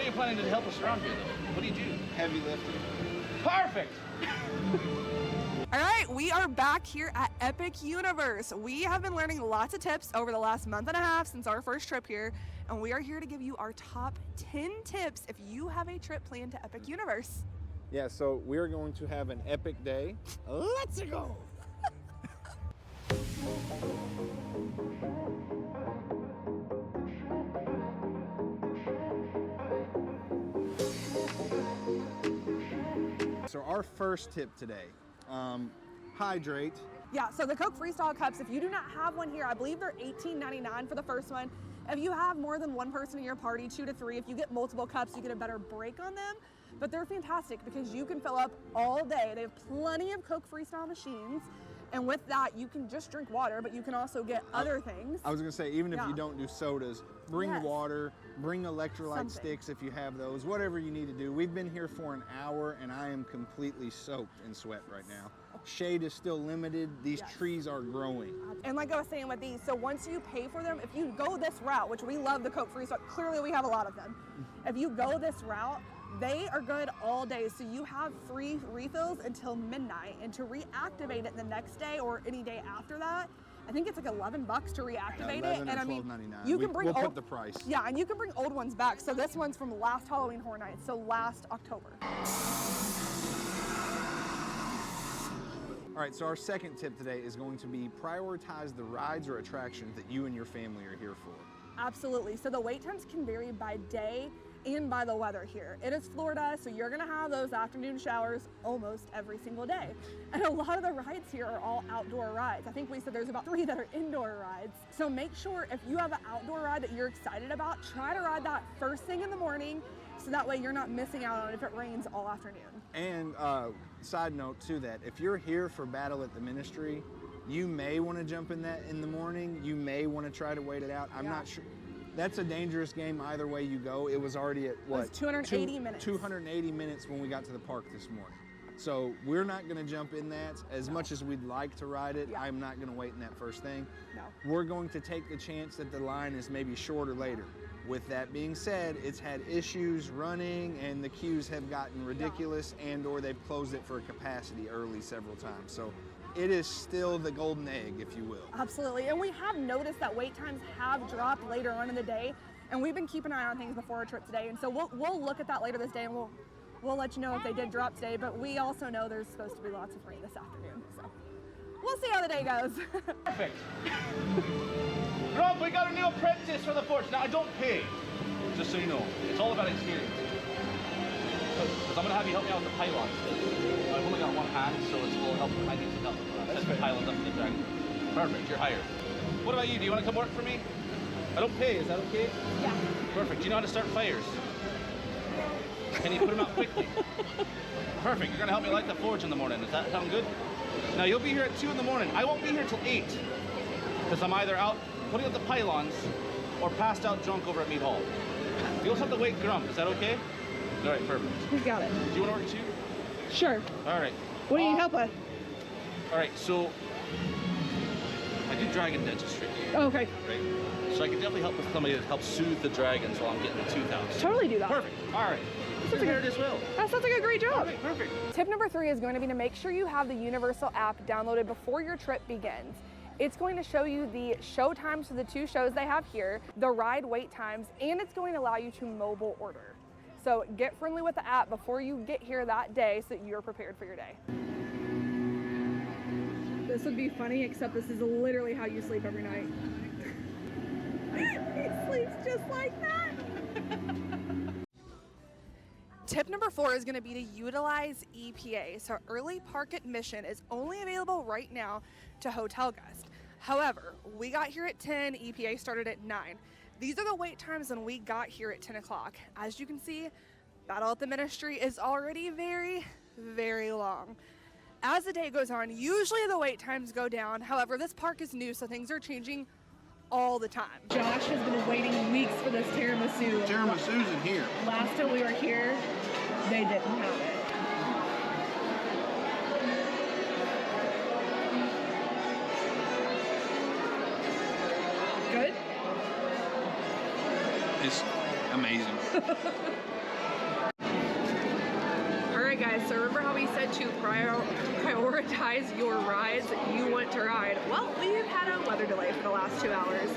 are you planning to help us around here, though? What do you do? Heavy lifting. Perfect! All right, we are back here at Epic Universe. We have been learning lots of tips over the last month and a half since our first trip here, and we are here to give you our top 10 tips if you have a trip planned to Epic Universe. Yeah, so we're going to have an epic day. Let's go! So our first tip today, Hydrate. Yeah, so the Coke Freestyle cups, if you do not have one here, I believe they're $18.99 for the first one. If you have more than one person in your party, 2 to 3, if you get multiple cups, you get a better break on them. But they're fantastic because you can fill up all day. They have plenty of Coke Freestyle machines. And with that, you can just drink water, but you can also get other things. I was gonna say, even if you don't do sodas, bring water, bring electrolyte sticks if you have those, whatever you need to do. We've been here for an hour and I am completely soaked in sweat right now. Shade is still limited. These trees are growing. And like I was saying with these, so once you pay for them, if you go this route, which we love the Coke Freestyle, clearly we have a lot of them. If you go this route, they are good all day, so you have free refills until midnight, and to reactivate it the next day or any day after that, I think it's like $11 to reactivate it. And I mean, you can bring we'll put the price. Yeah, and you can bring old ones back. So this one's from last Halloween Horror Nights, so last October. All right, so our second tip today is going to be prioritize the rides or attractions that you and your family are here for. Absolutely. So the wait times can vary by day and by the weather here. It is Florida, so you're gonna have those afternoon showers almost every single day. And a lot of the rides here are all outdoor rides. I think we said there's about 3 that are indoor rides. So make sure if you have an outdoor ride that you're excited about, try to ride that first thing in the morning, so that way you're not missing out on it if it rains all afternoon. And side note to that, if you're here for Battle at the Ministry, you may want to jump in that in the morning. You may want to try to wait it out. I'm not sure. That's a dangerous game either way you go. It was already at what? It was 280 minutes. 280 minutes when we got to the park this morning. So we're not going to jump in that. As much as we'd like to ride it, I'm not going to wait in that first thing. No. We're going to take the chance that the line is maybe shorter later. With that being said, it's had issues running and the queues have gotten ridiculous and or they've closed it for capacity early several times. So it is still the golden egg, if you will. Absolutely, and we have noticed that wait times have dropped later on in the day, and we've been keeping an eye on things before our trip today, and so we'll look at that later this day, and we'll let you know if they did drop today, but we also know there's supposed to be lots of rain this afternoon, so we'll see how the day goes. Perfect. Rob, we got a new apprentice for the forge. Now, I don't pay, just so you know. It's all about experience. Because I'm going to have you help me out with the pylons. I've only got one hand, so it's a little help. I need some help setting the pylons up for the dragon. Perfect, you're hired. What about you? Do you want to come work for me? I don't pay, is that okay? Yeah. Perfect. Do you know how to start fires? Can you put them out quickly? Perfect. You're going to help me light the forge in the morning. Does that sound good? Now, you'll be here at 2 in the morning. I won't be here till 8. Because I'm either out putting up the pylons or passed out drunk over at Mead Hall. You also have to wake Grump. Is that okay? All right, perfect. We got it. Do you want to work too? Sure. All right. What do you need help with? All right, so I do dragon dentistry. Oh, okay. Right? So I can definitely help with somebody to help soothe the dragons while I'm getting the tooth out. Totally do that. Perfect. All right. You're hired as well. That sounds like a great job. All right, perfect. Tip number 3 is going to be to make sure you have the Universal app downloaded before your trip begins. It's going to show you the show times for the 2 shows they have here, the ride wait times, and it's going to allow you to mobile order. So get friendly with the app before you get here that day so that you're prepared for your day. This would be funny, except this is literally how you sleep every night. He sleeps just like that. Tip number 4 is going to be to utilize EPA. So early park admission is only available right now to hotel guests. However, we got here at 10, EPA started at 9. These are the wait times when we got here at 10 o'clock. As you can see, Battle at the Ministry is already very, very long. As the day goes on, usually the wait times go down. However, this park is new, so things are changing all the time. Josh has been waiting weeks for this tiramisu. Tiramisu's in here. Last time we were here, they didn't have it. Good? It's amazing. Alright guys, so remember how we said to prioritize your rides you want to ride? Well, we've had a weather delay for the last 2 hours.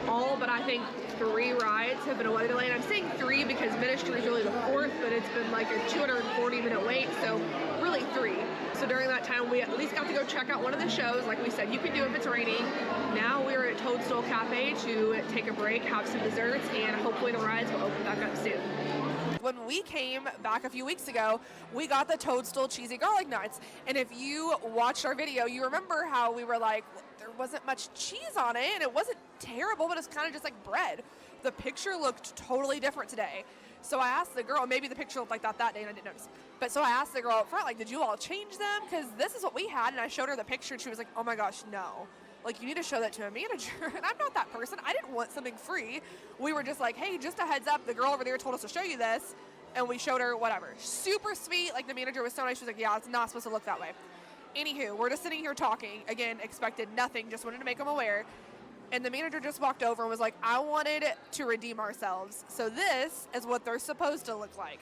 All but I think 3 rides have been a weather delay, and I'm saying 3 because Ministry is really the 4th, but it's been like a 240-minute wait, so really 3. So during that time, we at least got to go check out one of the shows. Like we said, you can do if it's raining. Now we're at Toadstool Cafe to take a break, have some desserts, and hopefully the rides will open back up soon. When we came back a few weeks ago, we got the Toadstool Cheesy Garlic Nuts. And if you watched our video, you remember how we were like, there wasn't much cheese on it, and it wasn't terrible, but it's kind of just like bread. The picture looked totally different today. So I asked the girl, maybe the picture looked like that day and I didn't notice. But so I asked the girl up front, like, did you all change them? Because this is what we had, and I showed her the picture, and she was like, oh my gosh, no. Like, you need to show that to a manager. And I'm not that person. I didn't want something free. We were just like, hey, just a heads up, the girl over there told us to show you this. And we showed her whatever. Super sweet. Like, the manager was so nice. She was like, yeah, it's not supposed to look that way. Anywho, we're just sitting here talking. Again, expected nothing. Just wanted to make them aware. And the manager just walked over and was like, I wanted to redeem ourselves. So this is what they're supposed to look like.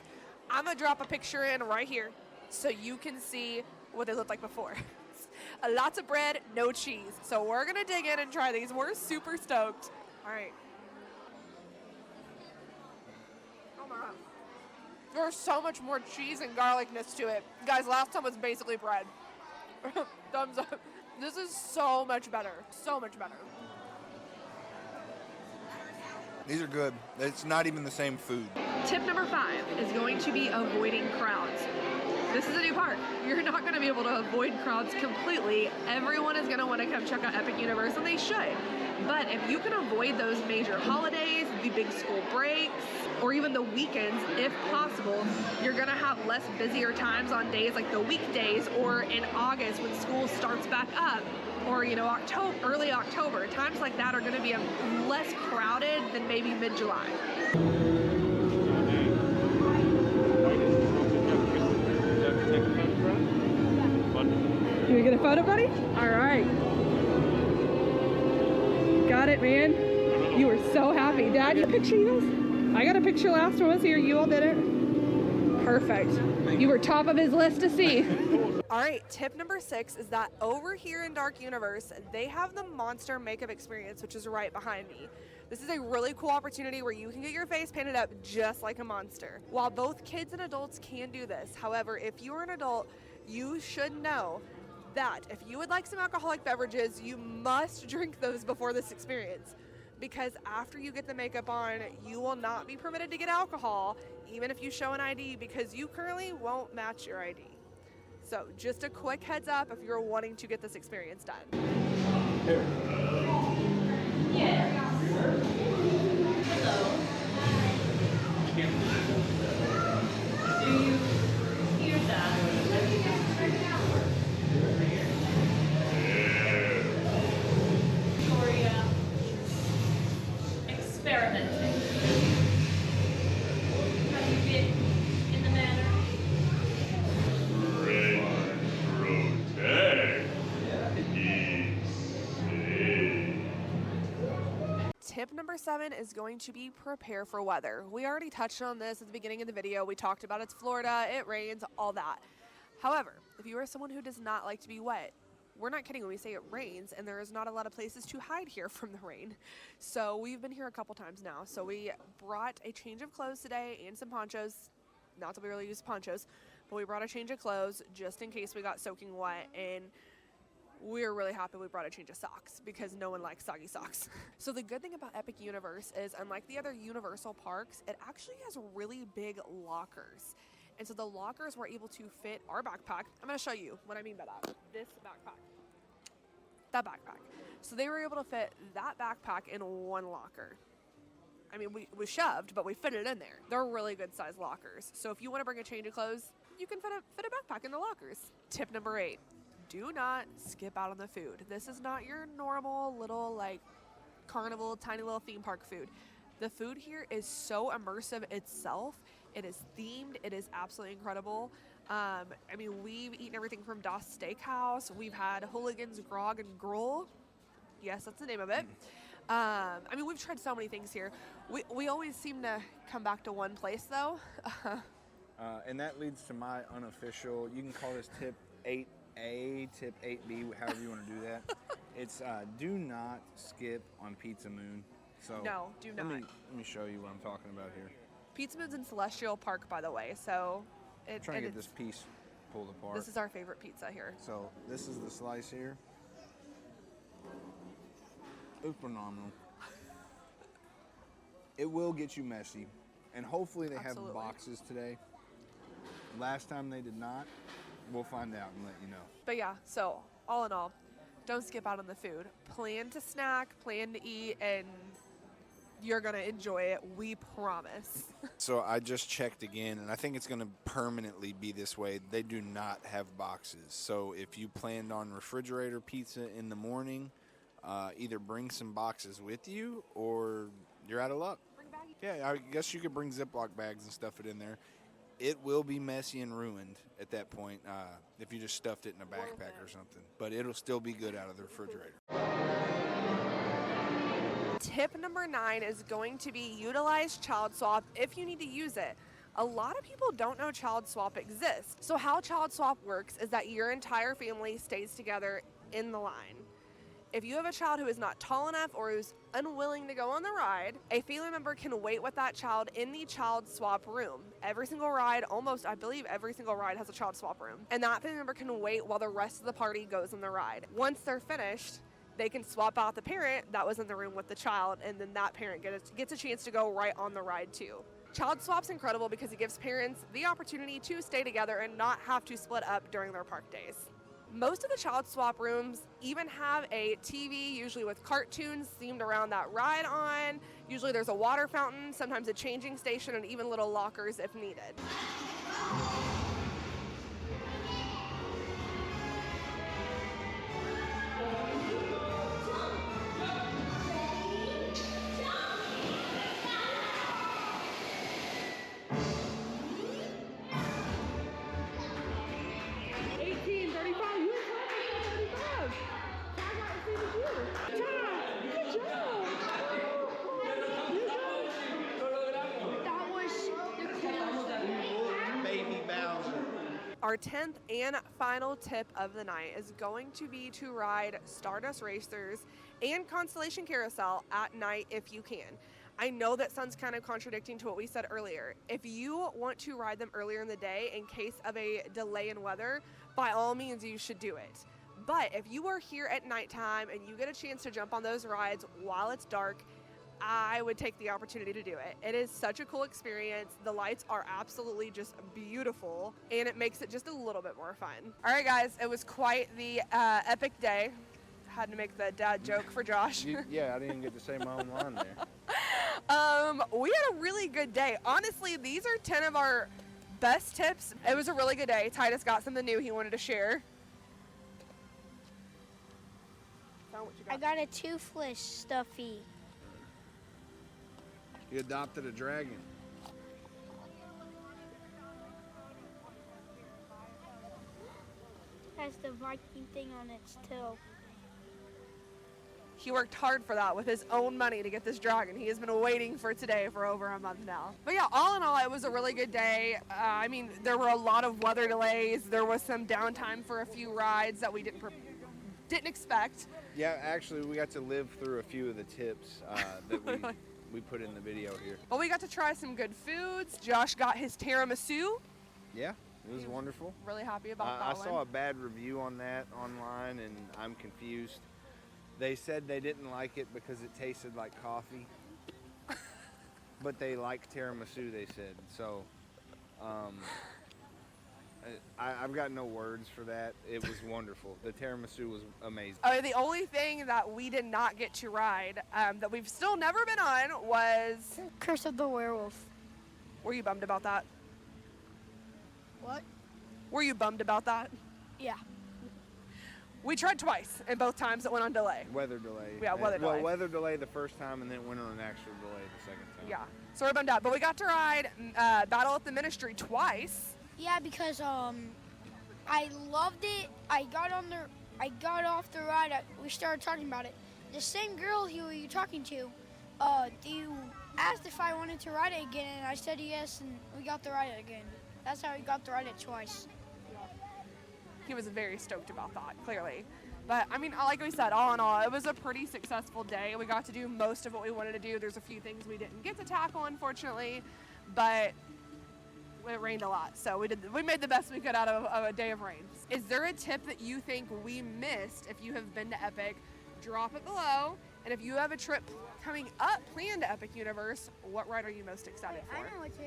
I'm going to drop a picture in right here so you can see what they looked like before. Lots of bread, no cheese. So we're going to dig in and try these. We're super stoked. All right. Oh my God. There's so much more cheese and garlicness to it. Guys, last time was basically bread. Thumbs up. This is so much better. So much better. These are good. It's not even the same food. Tip number 5 is going to be avoiding crowds. This is a new park. You're not going to be able to avoid crowds completely. Everyone is going to want to come check out Epic Universe, and they should. But if you can avoid those major holidays, the big school breaks, or even the weekends, if possible, you're going to have less busier times on days like the weekdays or in August when school starts back up, or, you know, early October. Times like that are going to be less crowded than maybe mid-July. Can we get a photo, buddy? All right. Got it, man. You were so happy. Dad, you picture you guys? I got a picture last one was here. You all did it. Perfect. You were top of his list to see. All right, tip number 6 is that over here in Dark Universe, they have the Monster Makeup Experience, which is right behind me. This is a really cool opportunity where you can get your face painted up just like a monster. While both kids and adults can do this, however, if you're an adult, you should know that if you would like some alcoholic beverages, you must drink those before this experience. Because after you get the makeup on, you will not be permitted to get alcohol, even if you show an ID, because you currently won't match your ID. So just a quick heads up if you're wanting to get this experience done. Here. Yeah. Hello. Do you hear that? Victoria. Experimenting. Have you been in the manor? Tip number 7 is going to be prepare for weather. We already touched on this at the beginning of the video. We talked about it's Florida, it rains, all that. However, if you are someone who does not like to be wet, we're not kidding when we say it rains, and there is not a lot of places to hide here from the rain. So we've been here a couple times now. So we brought a change of clothes today and some ponchos. Not that we really use ponchos, but we brought a change of clothes just in case we got soaking wet, and we're really happy we brought a change of socks because no one likes soggy socks. So the good thing about Epic Universe is, unlike the other Universal parks, it actually has really big lockers. And so the lockers were able to fit our backpack. I'm going to show you what I mean by that. This backpack. That backpack. So they were able to fit that backpack in one locker. I mean, we shoved, but we fit it in there. They're really good sized lockers. So if you want to bring a change of clothes, you can fit a backpack in the lockers. Tip number 8. Do not skip out on the food. This is not your normal little like carnival, tiny little theme park food. The food here is so immersive itself. It is themed. It is absolutely incredible. I mean, we've eaten everything from Das Steakhouse. We've had Hooligans Grog and Gruel. Yes, that's the name of it. I mean, we've tried so many things here. We always seem to come back to one place, though. And that leads to my unofficial, you can call this tip 8A, tip 8B, however you want to do that. It's do not skip on Pizza Moon. So No, do not. Let me show you what I'm talking about here. Pizza Moon's in Celestial Park, by the way, so I'm trying to get this piece pulled apart. This is our favorite pizza here. So this is the slice here. It's phenomenal. It will get you messy, and hopefully they Absolutely. have boxes today. Last time they did not. We'll find out and let you know. But yeah, so all in all, don't skip out on the food. Plan to snack, plan to eat, and you're gonna enjoy it. We promise. So I just checked again, and I think it's going to permanently be this way. They do not have boxes. So if you planned on refrigerator pizza in the morning, either bring some boxes with you or you're out of luck. Yeah, I guess you could bring Ziploc bags and stuff it in there. It will be messy and ruined at that point if you just stuffed it in a backpack or something. But it'll still be good out of the refrigerator. Tip number 9 is going to be utilize Child Swap if you need to use it. A lot of people don't know Child Swap exists. So how Child Swap works is that your entire family stays together in the line. If you have a child who is not tall enough or who's unwilling to go on the ride, a family member can wait with that child in the Child Swap room. Every single ride, almost, I believe every single ride has a Child Swap room. And that family member can wait while the rest of the party goes on the ride. Once they're finished, they can swap out the parent that was in the room with the child, and then that parent gets a chance to go right on the ride too. Child Swap's incredible because it gives parents the opportunity to stay together and not have to split up during their park days. Most of the Child Swap rooms even have a TV, usually with cartoons themed around that ride on. Usually there's a water fountain, sometimes a changing station, and even little lockers if needed. Our 10th and final tip of the night is going to be to ride Stardust Racers and Constellation Carousel at night if you can. I know that sounds kind of contradicting to what we said earlier. If you want to ride them earlier in the day in case of a delay in weather, by all means you should do it. But if you are here at nighttime and you get a chance to jump on those rides while it's dark, I would take the opportunity to do it. It is such a cool experience. The lights are absolutely just beautiful, and it makes it just a little bit more fun. All right, guys, it was quite the epic day. Had to make the dad joke for Josh. Yeah, I didn't get to say my own line there. We had a really good day. Honestly, these are 10 of our best tips. It was a really good day. Titus got something new he wanted to share. I got a toothless stuffy. He adopted a dragon. Has the Viking thing on its tail. He worked hard for that with his own money to get this dragon. He has been waiting for today for over a month now. But yeah, all in all, it was a really good day. I mean, there were a lot of weather delays. There was some downtime for a few rides that we didn't expect. Yeah, actually, we got to live through a few of the tips that we put in the video here. Well, we got to try some good foods. Josh got his tiramisu. Yeah, it was wonderful. Really happy about that I one. saw a bad review on that online, and I'm confused. They said they didn't like it because it tasted like coffee, but they like tiramisu, they said. So I've got no words for that. It was wonderful. The tiramisu was amazing. The only thing that we did not get to ride that we've still never been on was... Curse of the Werewolf. Were you bummed about that? What? Were you bummed about that? Yeah. We tried twice, and both times it went on delay. Weather delay. Yeah, weather delay. Well, weather delay the first time, and then it went on an actual delay the second time. Yeah, so we're bummed out. But we got to ride Battle at the Ministry twice. Yeah, because I loved it. I got off the ride. We started talking about it, the same girl who you talking to, you asked if I wanted to ride it again, and I said yes, and we got to ride it again. That's how we got to ride it twice. He was very stoked about that, clearly. But, I mean, like we said, all in all, it was a pretty successful day. We got to do most of what we wanted to do. There's a few things we didn't get to tackle, unfortunately, but it rained a lot. So we made the best we could out of a day of rain. Is there a tip that you think we missed if you have been to Epic? Drop it below. And if you have a trip coming up planned to Epic Universe, what ride are you most excited for? I know a tip.